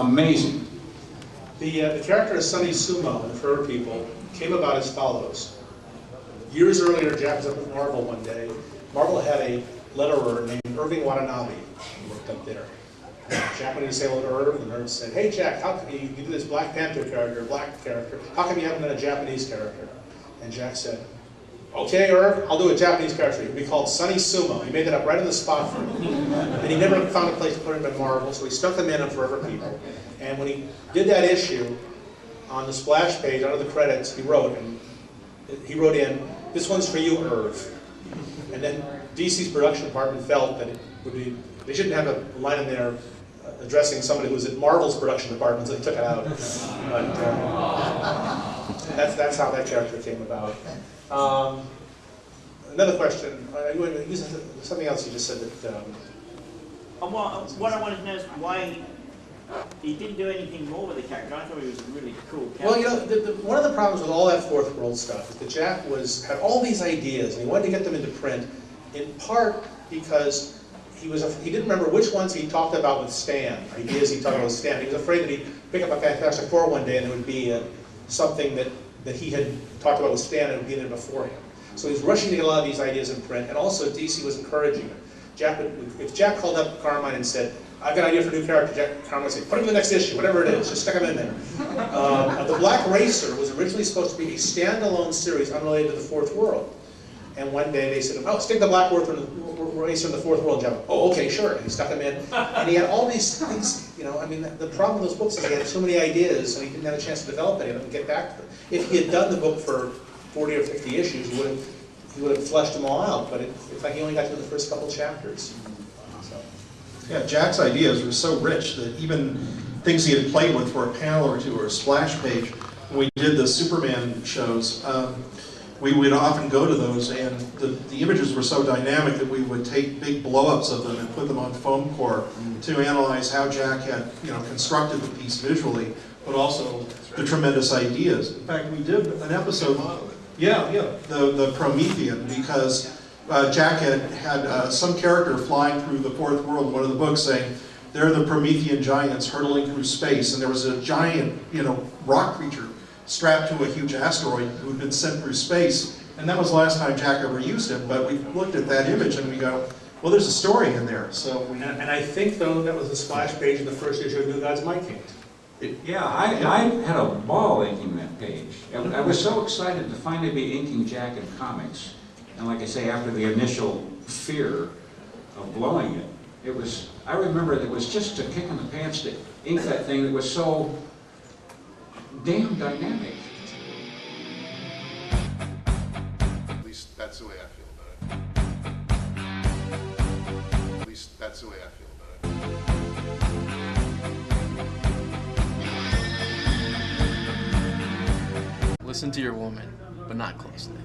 amazing. The character of Sonny Sumo in the Herbe people came about as follows. Years earlier, Jack was up at Marvel one day. Marvel had a letterer named Irving Watanabe who worked up there. Jack wanted to say hello to Herbe, and Herbe said, "Hey Jack, how come you do this Black Panther character, black character? How come you haven't done a Japanese character?" And Jack said, "Okay, Herbe, I'll do a Japanese character. It'll be called Sonny Sumo." He made that up right on the spot for me. And he never found a place to put him in Marvel, so he stuck them in for Herbe people. And when he did that issue, on the splash page, under the credits, he wrote in, "This one's for you, Herbe." And then DC's production department felt that it would be, they shouldn't have a line in there addressing somebody who was at Marvel's production department, so they took it out. But that's how that character came about. Another question, something else you just said that... what I wanted to know is why he didn't do anything more with the character. I thought he was a really cool character. Well, you know, one of the problems with all that Fourth World stuff is that Jack had all these ideas, and he wanted to get them into print, in part because he didn't remember which ones he talked about with Stan, ideas he talked about with Stan. He was afraid that he'd pick up a Fantastic Four one day and there would be something that he had talked about with Stan and it would be there before him. So he was rushing to get a lot of these ideas in print, and also DC was encouraging him. If Jack called up Carmine and said, "I've got an idea for a new character," Carmine would say, "Put him in the next issue, whatever it is, just stick him in there." The Black Racer was originally supposed to be a standalone series unrelated to the Fourth World. And one day they said, "Oh, stick the Black Racer in the Fourth World." And Jack went, "Oh, okay, sure." And he stuck him in. And he had all these things, you know, I mean, the problem with those books is he had so many ideas and he didn't have a chance to develop any of them and get back to them. If he had done the book for 40 or 50 issues, he would have fleshed them all out, but it's like he only got to the first couple chapters. So. Yeah, Jack's ideas were so rich that even things he had played with for a panel or two or a splash page, when we did the Superman shows, we would often go to those, and the images were so dynamic that we would take big blow-ups of them and put them on foam core to analyze how Jack had, you know, constructed the piece visually, but also the tremendous ideas. In fact, we did an episode, the Promethean, because Jack had some character flying through the Fourth World in one of the books saying, "They're the Promethean giants hurtling through space," and there was a giant, you know, rock creature strapped to a huge asteroid who had been sent through space, and that was the last time Jack ever used it. But we looked at that image and we go, well, there's a story in there. So and I think though that was the splash page in the first issue of New Gods Mike King. Yeah, I had a ball inking that page. I was so excited to finally be inking Jack in comics. And like I say, after the initial fear of blowing it, I remember it was just a kick in the pants to ink that thing that was so damn dynamic. At least that's the way I feel about it. At least that's the way I feel about it. Listen to your woman, but not closely.